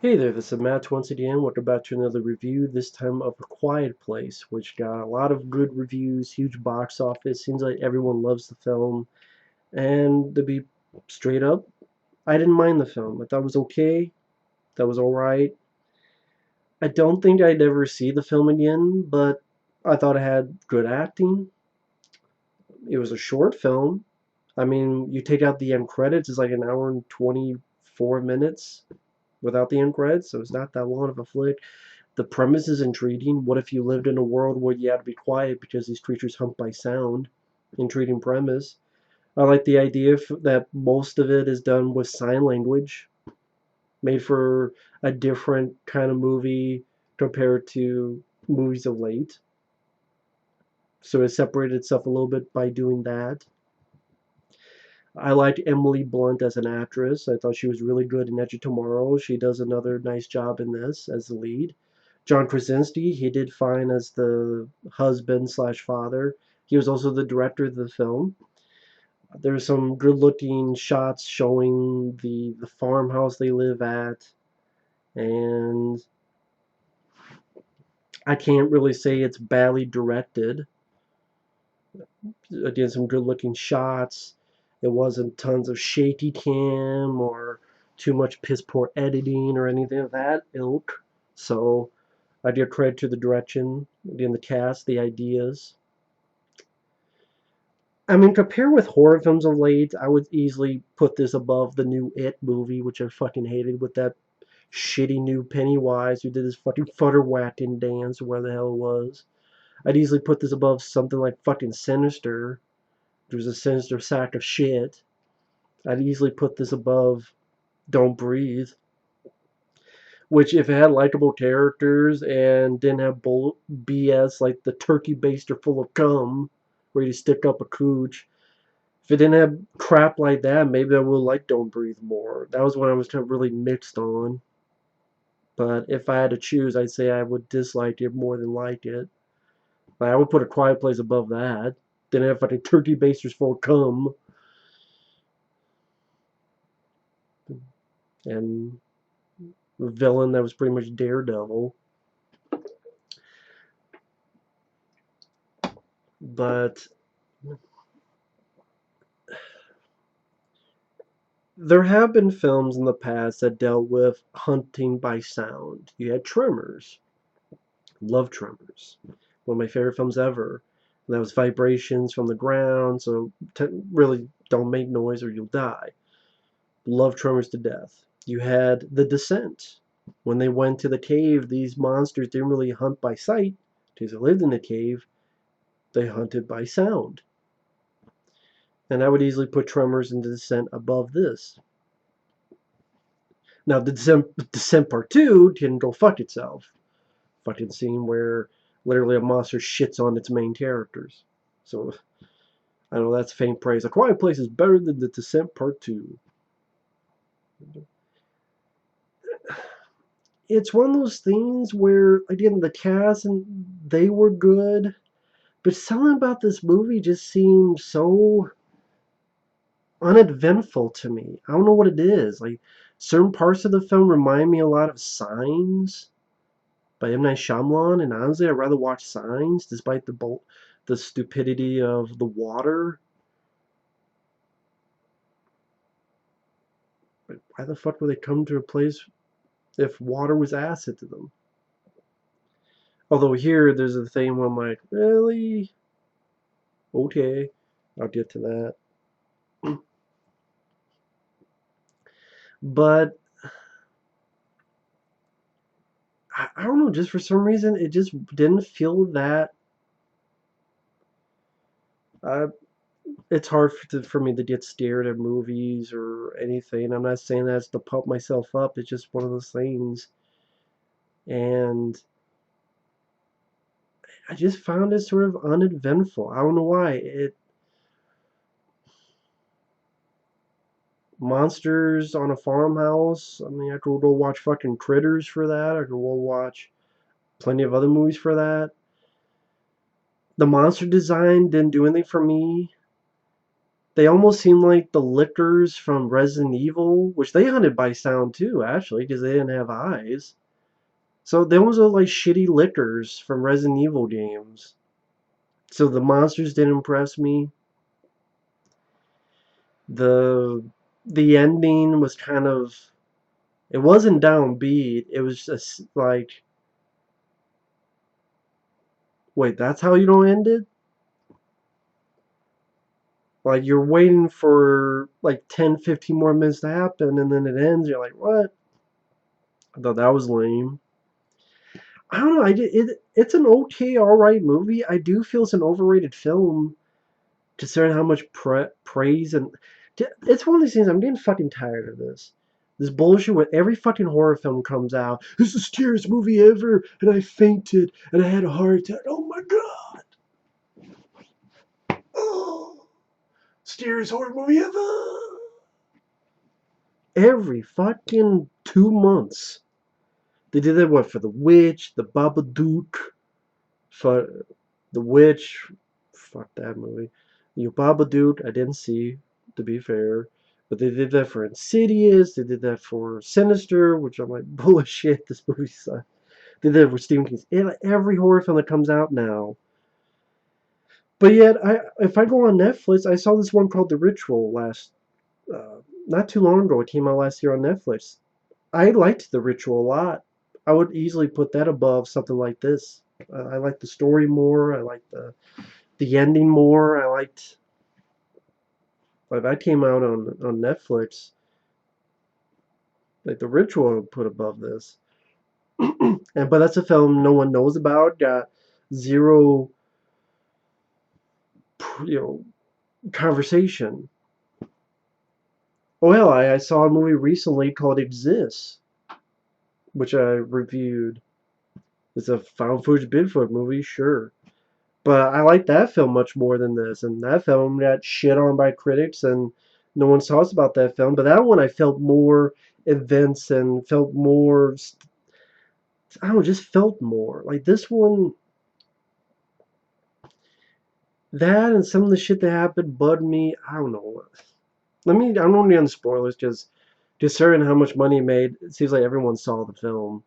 Hey there, this is Matt once again. Welcome back to another review, this time of A Quiet Place, which got a lot of good reviews, huge box office. Seems like everyone loves the film. And to be straight up, I didn't mind the film. I thought it was okay. That was alright. I don't think I'd ever see the film again, but I thought it had good acting. It was a short film. I mean, you take out the end credits, it's like an hour and 24 minutes without the end credits, so it's not that long of a flick. The premise is intriguing. What if you lived in a world where you had to be quiet because these creatures hunt by sound? Intriguing premise. I like the idea that most of it is done with sign language, made for a different kind of movie compared to movies of late. So it separated itself a little bit by doing that. I liked Emily Blunt as an actress. I thought she was really good in Edge of Tomorrow. She does another nice job in this as the lead. John Krasinski, he did fine as the husband slash father. He was also the director of the film. There's some good looking shots showing the farmhouse they live at, and I can't really say it's badly directed. Again, some good looking shots. It wasn't tons of shaky cam or too much piss poor editing or anything of that ilk. So I give credit to the direction, again, the cast, the ideas. I mean, compared with horror films of late, I would easily put this above the new It movie, which I fucking hated with that shitty new Pennywise who did this fucking futter whacking dance, or where the hell it was. I'd easily put this above something like fucking Sinister, which was a sinister sack of shit. I'd easily put this above Don't Breathe, which if it had likable characters and didn't have BS like the turkey baster full of cum, where you stick up a cooch, if it didn't have crap like that, maybe I would like Don't Breathe more. That was what I was kind of really mixed on. But if I had to choose, I'd say I would dislike it more than like it. Like, I would put A Quiet Place above that. Didn't have fucking turkey basters full of cum. And a villain that was pretty much Daredevil. But there have been films in the past that dealt with hunting by sound. You had Tremors. Love Tremors. One of my favorite films ever. And that was vibrations from the ground, so really don't make noise or you'll die. Love Tremors to death. You had The Descent. When they went to the cave, these monsters didn't really hunt by sight because they lived in the cave. They hunted by sound. And I would easily put Tremors and The Descent above this. Now, the Descent Part 2 can go fuck itself. Fucking scene where literally a monster shits on its main characters. So, I know that's faint praise. A Quiet Place is better than The Descent Part 2. It's one of those things where, again, the cast and they were good, but something about this movie just seems so uneventful to me. I don't know what it is. Like, certain parts of the film remind me a lot of Signs by M. Night Shyamalan, and honestly, I'd rather watch Signs, despite the stupidity of the water. But why the fuck would they come to a place if water was acid to them? Although here, there's a thing where I'm like, really? Okay, I'll get to that. But I don't know, just for some reason, it just didn't feel that. Uh, it's hard for me to get scared at movies or anything. I'm not saying that's to pump myself up. It's just one of those things. And I just found it sort of uneventful. I don't know why. It monsters on a farmhouse. I mean, I could go watch fucking Critters for that. I could go watch plenty of other movies for that. The monster design didn't do anything for me. They almost seem like the lickers from Resident Evil, which they hunted by sound too, actually, because they didn't have eyes. So they almost look like shitty lickers from Resident Evil games. So the monsters didn't impress me. The the ending was kind of, it wasn't downbeat. It was just like, wait, that's how you don't end it? Like you're waiting for like 10, 15 more minutes to happen and then it ends. You're like, what? I thought that was lame. I don't know. It's an okay, all right movie. I do feel it's an overrated film, considering how much praise and it's one of these things. I'm getting fucking tired of this. This bullshit where every fucking horror film comes out. This is the scariest movie ever, and I fainted and I had a heart attack. Oh my god! Oh, scariest horror movie ever. Every fucking 2 months, they did that. What for the Witch, the Babadook, for the Witch, fuck that movie. You Babadook, I didn't see, to be fair. But they did that for Insidious, they did that for Sinister, which I'm like, bullshit, this movie sucks. They did that for Stephen King's. Every horror film that comes out now. But yet, if I go on Netflix, I saw this one called The Ritual not too long ago. It came out last year on Netflix. I liked The Ritual a lot. I would easily put that above something like this. I like the story more. I like the ending more. I liked, like, that came out on Netflix. Like The Ritual I would put above this. But that's a film no one knows about. Got zero, you know, conversation. Oh hell, I saw a movie recently called Exists, which I reviewed. It's a found footage Bigfoot movie, sure. But I like that film much more than this. And that film got shit on by critics, and no one talks about that film. But that one I felt more events and felt more, I don't know, just felt more. Like this one, that and some of the shit that happened bugged me. I don't know. I don't want to get on spoilers because considering how much money it made, it seems like everyone saw the film.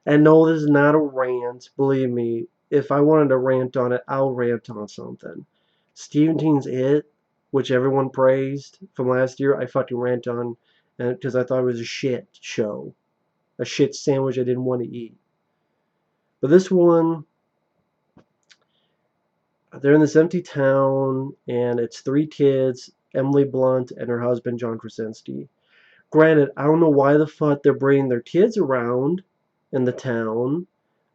And no, this is not a rant. Believe me, if I wanted to rant on it, I'll rant on something. Stephen King's It, which everyone praised from last year, I fucking rant on because I thought it was a shit show. A shit sandwich I didn't want to eat. But this one, they're in this empty town, and it's three kids, Emily Blunt and her husband, John Krasinski. Granted, I don't know why the fuck they're bringing their kids around in the town.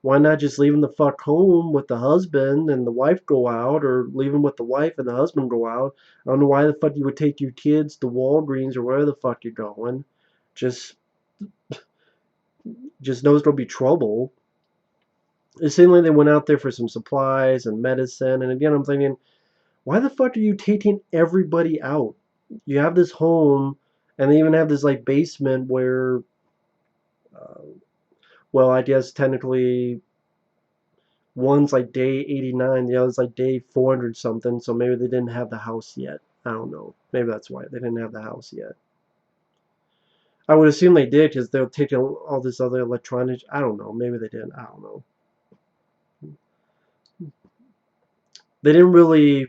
Why not just leave them the fuck home with the husband and the wife go out, or leave them with the wife and the husband go out? I don't know why the fuck you would take your kids to Walgreens or wherever the fuck you're going. Just, just knows there'll be trouble. It seemed like they went out there for some supplies and medicine, and again, I'm thinking, why the fuck are you taking everybody out? You have this home, and they even have this like basement where, uh, well, I guess technically one's like day 89, the other's like day 400 something, so maybe they didn't have the house yet. I don't know. Maybe that's why they didn't have the house yet. I would assume they did because they're taking all this other electronics. I don't know. Maybe they didn't. I don't know. They didn't really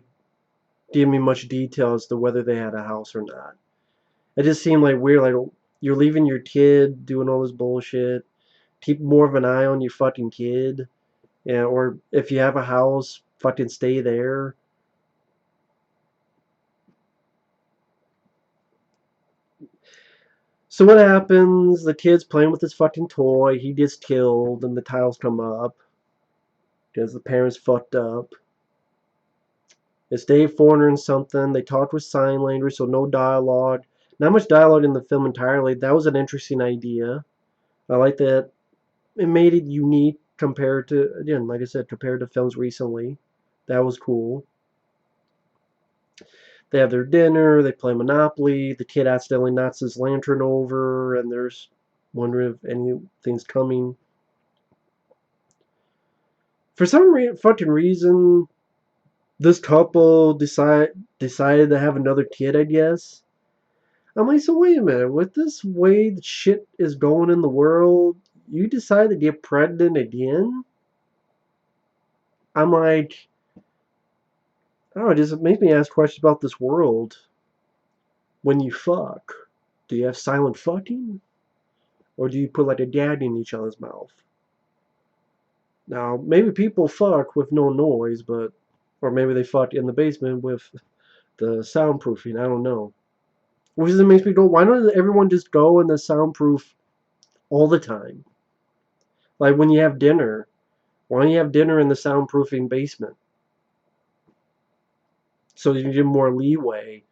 give me much detail as to whether they had a house or not. It just seemed like weird. Like you're leaving your kid doing all this bullshit. Keep more of an eye on your fucking kid. Yeah, or if you have a house, fucking stay there. So what happens? The kid's playing with his fucking toy. He gets killed, and the tiles come up because the parents fucked up. It's day 400 and something. They talked with sign language, so no dialogue. Not much dialogue in the film entirely. That was an interesting idea. I like that. It made it unique compared to, again, like I said, compared to films recently. That was cool. They have their dinner, they play Monopoly, the kid accidentally knocks his lantern over, and there's wondering if anything's coming. For some fucking reason, This couple decided to have another kid, I guess. I'm like, so wait a minute, with this way the shit is going in the world, you decide to get pregnant again? I'm like, oh, it just makes me ask questions about this world. When you fuck, do you have silent fucking? Or do you put like a dad in each other's mouth? Now, maybe people fuck with no noise, but, or maybe they fuck in the basement with the soundproofing, I don't know. Which just makes me go, why don't everyone just go in the soundproof all the time? Like when you have dinner, why don't you have dinner in the soundproofing basement? So you get more leeway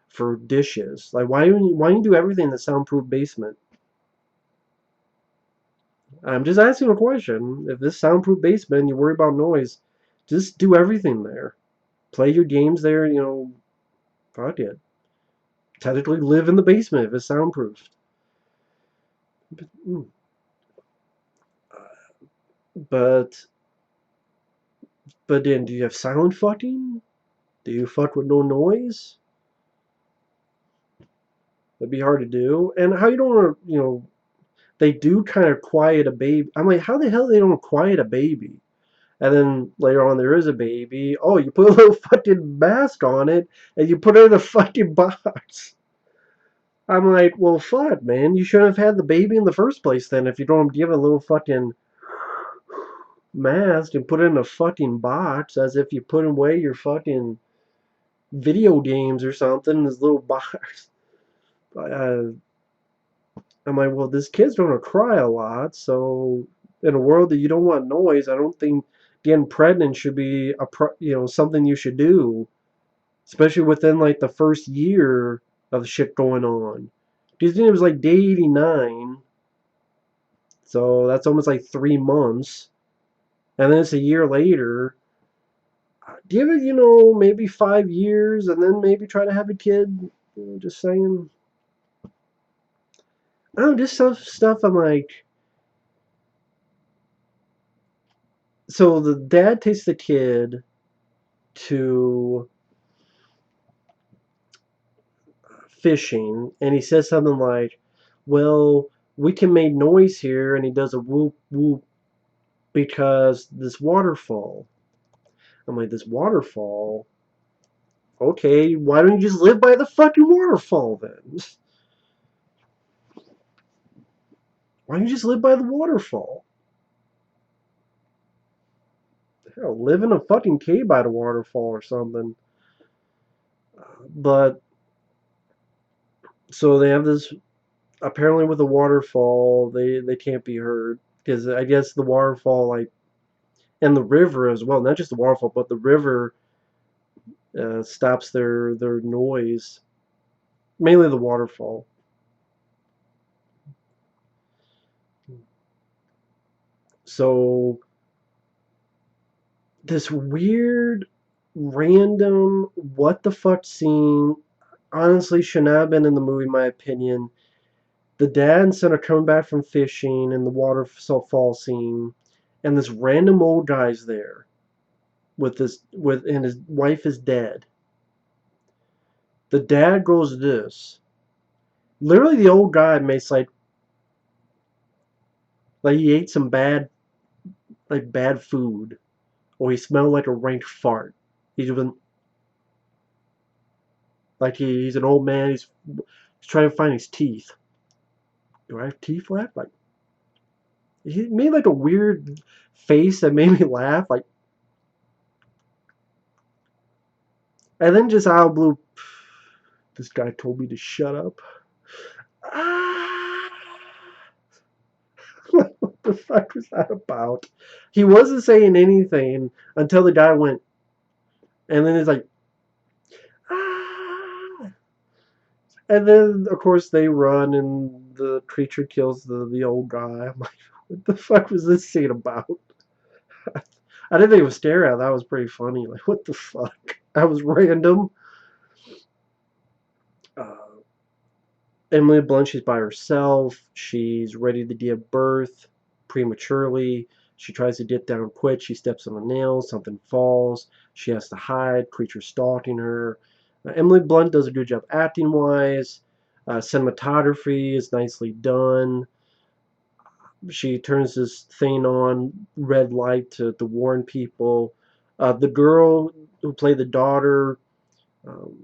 for dishes. Like why don't you do everything in the soundproof basement? I'm just asking a question. If this soundproof basement, you worry about noise, just do everything there. Play your games there, fuck it. Technically live in the basement if it's soundproof. But but then do you have silent fucking? Do you fuck with no noise? That'd be hard to do. And how you don't want to, they do kind of quiet a baby. I'm like, how the hell they don't quiet a baby? And then later on, there is a baby. Oh, you put a little fucking mask on it, and you put it in a fucking box. I'm like, well, fuck, man. You shouldn't have had the baby in the first place then if you don't give it a little fucking mask and put it in a fucking box as if you put away your fucking video games or something in this little box. Uh, I'm like, well, this kid's gonna cry a lot, so in a world that you don't want noise, I don't think getting pregnant should be something you should do, especially within like the first year of shit going on. Because it was like day 89, so that's almost like 3 months, and then it's a year later. Give it, maybe 5 years, and then maybe try to have a kid. Just saying. I don't know, just stuff. I'm like, so the dad takes the kid to fishing, and he says something like, well, we can make noise here, and he does a whoop whoop because this waterfall. I'm like, this waterfall? Okay, why don't you just live by the fucking waterfall then? Why don't you just live by the waterfall? Hell, live in a fucking cave by the waterfall or something. But, so they have this, apparently with the waterfall, they can't be heard. Because I guess the waterfall, like, and the river as well, not just the waterfall, but the river stops their noise. Mainly the waterfall. So this weird, random, what the fuck scene honestly should not have been in the movie, in my opinion. The dad and son are coming back from fishing in the waterfall scene, and this random old guy's there and his wife is dead. The dad goes this. Literally, the old guy makes like he ate some bad food, or he smelled like a rank fart. He's been like he's an old man. He's trying to find his teeth. Do I have teeth left? Like he made like a weird face that made me laugh. Like, and then just out of blue, this guy told me to shut up. Ah! What the fuck was that about? He wasn't saying anything until the guy went, and then it's like, ah! And then of course they run, and the creature kills the old guy. I'm like, what the fuck was this scene about? I didn't think it was scary. That was pretty funny. Like, what the fuck? That was random. Uh, Emily Blunt, she's by herself. She's ready to give birth prematurely. She tries to get down quick. She steps on a nail. Something falls. She has to hide. Creature stalking her. Emily Blunt does a good job acting wise. Cinematography is nicely done. She turns this thing on, red light, to warn people. The girl who played the daughter, um,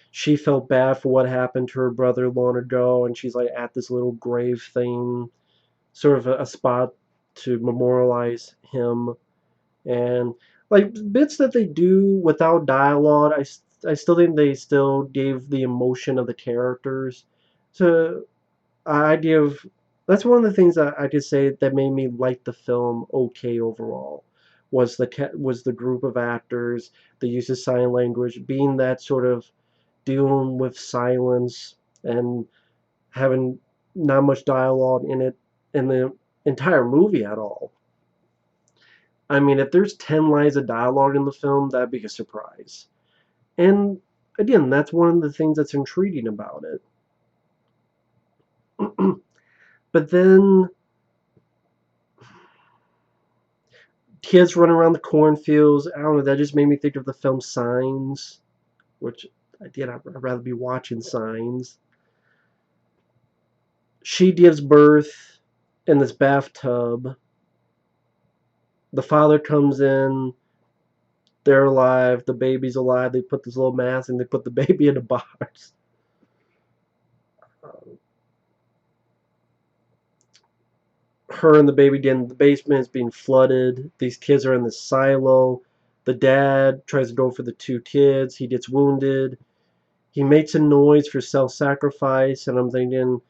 she felt bad for what happened to her brother long ago, and she's like at this little grave thing, sort of a spot to memorialize him. And like bits that they do without dialogue, I still think they still gave the emotion of the characters. So I give that's one of the things that I could say that made me like the film okay overall was the group of actors, the use of sign language, being that sort of dealing with silence and having not much dialogue in it in the entire movie at all. I mean, if there's 10 lines of dialogue in the film, that'd be a surprise. And again, that's one of the things that's intriguing about it. But then kids running around the cornfields, I don't know, that just made me think of the film Signs, which I'd rather be watching Signs. She gives birth in this bathtub. The father comes in, they're alive, the baby's alive, they put this little mask and they put the baby in a box. Her and the baby get in the basement, is being flooded. These kids are in the silo. The dad tries to go for the two kids. He gets wounded. He makes a noise for self-sacrifice, and I'm thinking,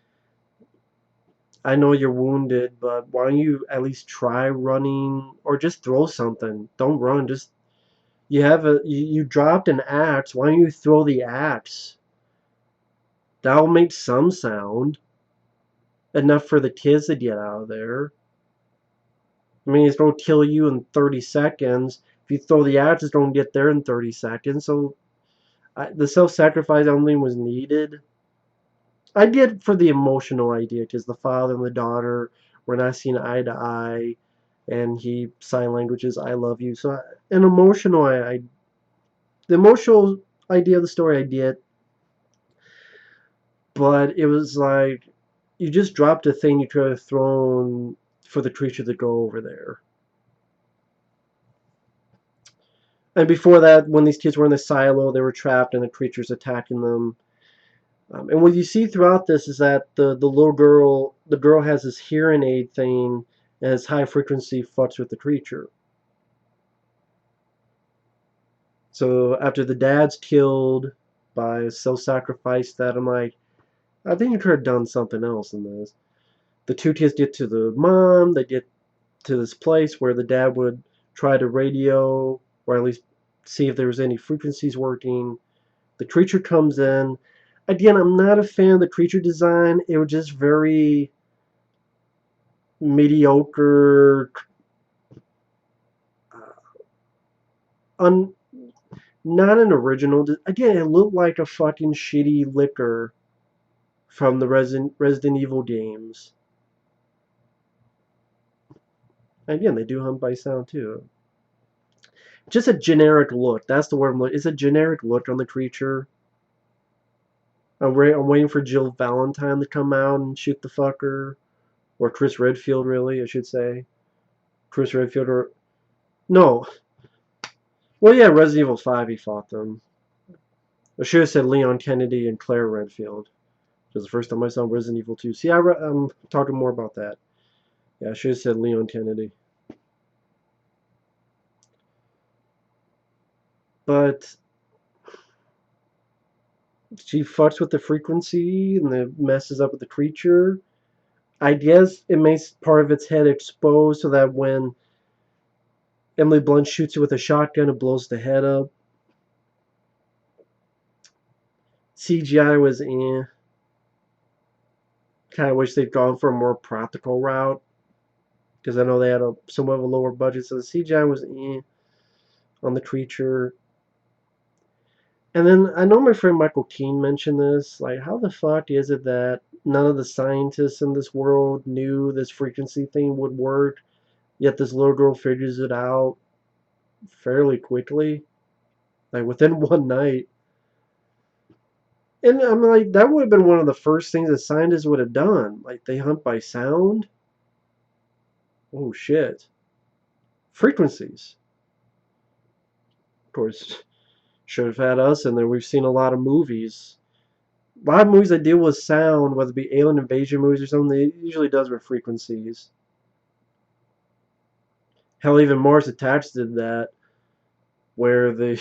I know you're wounded, but why don't you at least try running or just throw something? Don't run. Just you dropped an axe. Why don't you throw the axe? That'll make some sound. Enough for the kids to get out of there. I mean, it's going to kill you in 30 seconds. If you throw the axe, it's going to get there in 30 seconds. So the self-sacrifice I don't think was needed. I did for the emotional idea because the father and the daughter were not seeing eye to eye, and he sign languages "I love you." So an emotional, the emotional idea of the story I did, but it was like you just dropped a thing you could have thrown for the creature to go over there. And before that, when these kids were in the silo, they were trapped and the creature's attacking them. And what you see throughout this is that the little girl, the girl has this hearing aid thing, and it's high frequency fucks with the creature. So after the dad's killed by self-sacrifice, that I'm like, I think you could have done something else in this. The two kids get to the mom, they get to this place where the dad would try to radio, or at least see if there was any frequencies working. The creature comes in. Again, I'm not a fan of the creature design. It was just very mediocre, un, not an original. Again, it looked like a fucking shitty liquor from the Resident Evil games. Again, they do hunt by sound too. Just a generic look. That's the word I'm looking. It's a generic look on the creature. I'm waiting for Jill Valentine to come out and shoot the fucker. Or Chris Redfield, really, I should say. Chris Redfield or... No. Well, yeah, Resident Evil 5, he fought them. I should have said Leon Kennedy and Claire Redfield. It was the first time I saw Resident Evil 2. See, I'm talking more about that. Yeah, I should have said Leon Kennedy. But she fucks with the frequency and it messes up with the creature. I guess it makes part of its head exposed so that when Emily Blunt shoots it with a shotgun, it blows the head up. CGI was kind of wish they'd gone for a more practical route because I know they had somewhat of a lower budget, so the CGI was on the creature. And then I know my friend Michael Keane mentioned this. Like, how the fuck is it that none of the scientists in this world knew this frequency thing would work, yet this little girl figures it out fairly quickly? like within one night. And I'm like, that would have been one of the first things that scientists would have done. Like they hunt by sound. Oh shit, frequencies. Of course, should have had us in there. We've seen a lot of movies. A lot of movies that deal with sound, whether it be alien invasion movies or something, it usually does with frequencies. Hell, even Mars Attacks did that, where they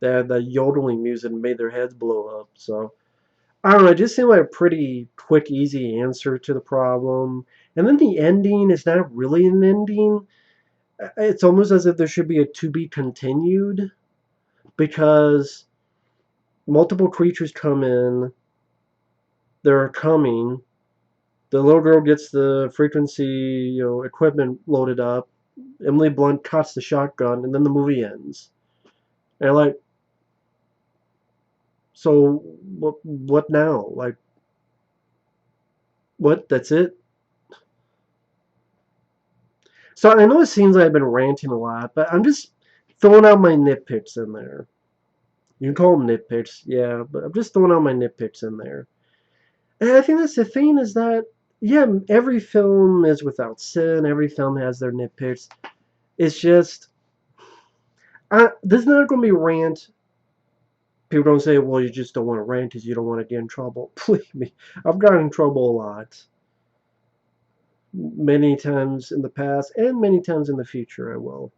had the yodeling music and made their heads blow up. So I don't know. It just seemed like a pretty quick, easy answer to the problem. And then the ending is not really an ending. It's almost as if there should be a to be continued because multiple creatures come in. They're coming. The little girl gets the frequency, equipment loaded up. Emily Blunt cuts the shotgun, and then the movie ends. And like, so what now? Like, what? That's it? So I know it seems like I've been ranting a lot, but I'm just throwing out my nitpicks in there. You can call them nitpicks, yeah, but I'm just throwing out my nitpicks in there. And I think that's the thing is that, yeah, every film is without sin. Every film has their nitpicks. It's just, this is not going to be rant. People don't say, well, you just don't want to rant because you don't want to get in trouble. Believe me, I've gotten in trouble a lot. Many times in the past and many times in the future, I will.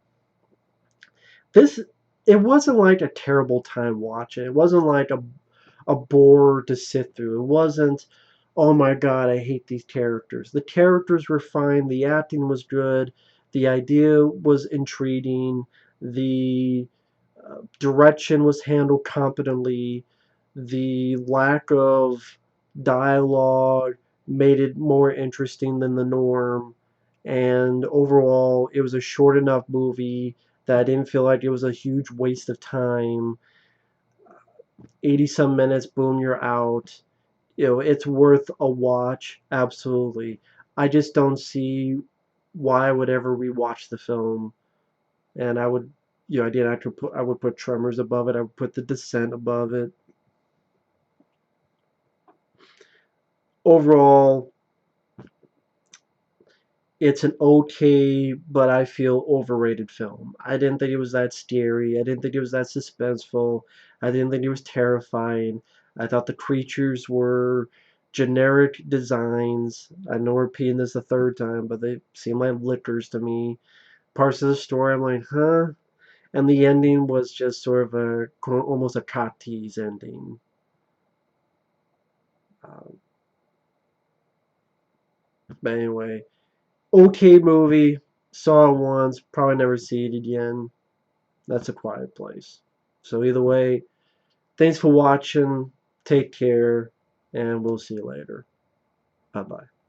This, it wasn't like a terrible time watching. It wasn't like a bore to sit through. It wasn't, oh my god, I hate these characters. The characters were fine. The acting was good. The idea was intriguing. The direction was handled competently. The lack of dialogue made it more interesting than the norm. And overall, it was a short enough movie that I didn't feel like it was a huge waste of time. 80 some minutes, boom, you're out. It's worth a watch, absolutely. I just don't see why I would ever rewatch the film. And I would, I did actually put, I would put Tremors above it. I would put The Descent above it. Overall, it's an okay, but I feel overrated film. I didn't think it was that scary. I didn't think it was that suspenseful. I didn't think it was terrifying. I thought the creatures were generic designs. I know we're repeating this a third time, but they seem like lickers to me. Parts of the story, I'm like, huh? And the ending was just sort of almost a cock tease ending. Um, but anyway, okay movie. Saw it once, probably never see it again. That's A Quiet Place. So either way, thanks for watching. Take care, and we'll see you later. Bye bye.